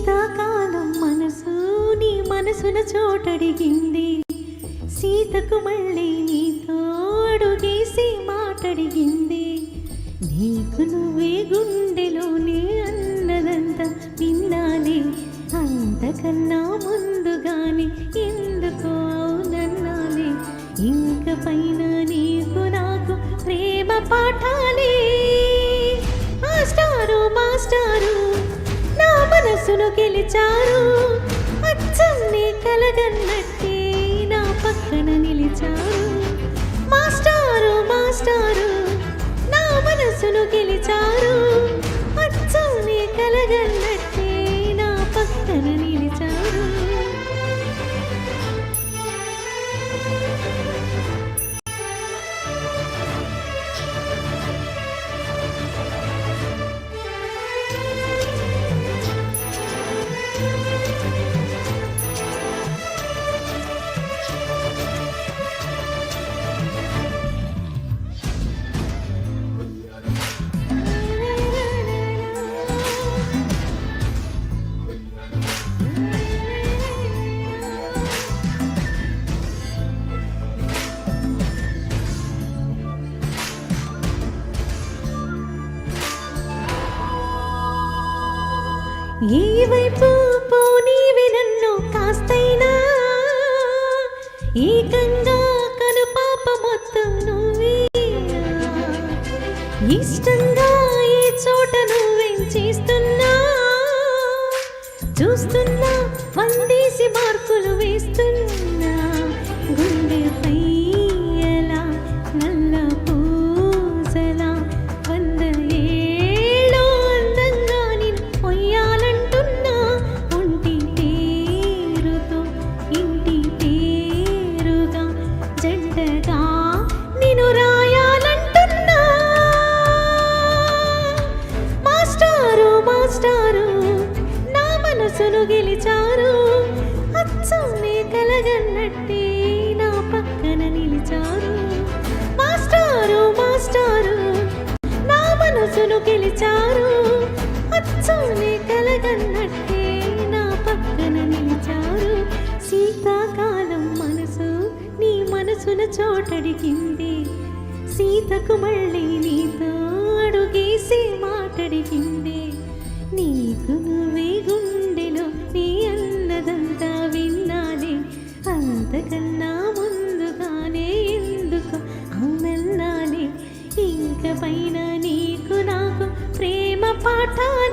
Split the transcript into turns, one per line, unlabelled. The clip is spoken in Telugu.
శీతాకాలం మనసు నీ మనసున చోటడిగింది, సీతకు మళ్ళీ నీతో అడుగేసి మాటడిగింది. నీకు నువ్వే గుండెలోనే అన్నదంతా విన్నానే, అంతకన్నా ముందుగానే ఎందుకో అవునన్నానే. ఇంక పైన నీకు నాకు ప్రేమ పాఠాలే. మాస్టారు మాస్టారు నా మనసును గెలిచారు, అచ్చం నీ కలగన్నట్టే నా పక్కన నిలిచారు. మాస్టారు మాస్టారు నా మనసును గెలిచారు, అచ్చం నీ కలగన్నట్టే నా పక్కన నిలిచారు. ఏ వైపు పోనీవి నన్ను కాస్తైనా, ఏకంగా కనుపాప మొత్తం నువ్వే. ఇష్టంగా ఏ చోట నువ్వేం చేస్తున్నా, చూస్తున్నా వందేసి మార్కులు వేస్తున్నా. గుండెపై ఎలా నల్ల పూసలా వంద ఏళ్ళో అందంగా నిన్ను పొయ్యాలంటున్నా. ఒంటి పేరుతో ఇంటి పేరుగా జంటగా నిన్ను రాయాలంటున్నా. మాస్టారు మాస్టారు నా మనసును గెలిచారు, అచ్చం నీ కలగన్నట్టే నా పక్కన నిలిచారు. మాస్టారు మాస్టారు నా మనసును గెలిచారు, అచ్చం నీ కలగన్నట్టే నా పక్కన నిలిచారు. శీతాకాలం మనసు నీ మనసున చోటడిగింది, సీతకు మళ్ళీ నీతో అడుగేసి మాటడిగింది. నీకు నువ్వే గుండెలో నీ అన్నదంతా విన్నానే, అంతకన్నా ముందుగానే ఎందుకు అవునన్నానే. ఇంక పైన నీకు నాకు ప్రేమ పాఠాలే.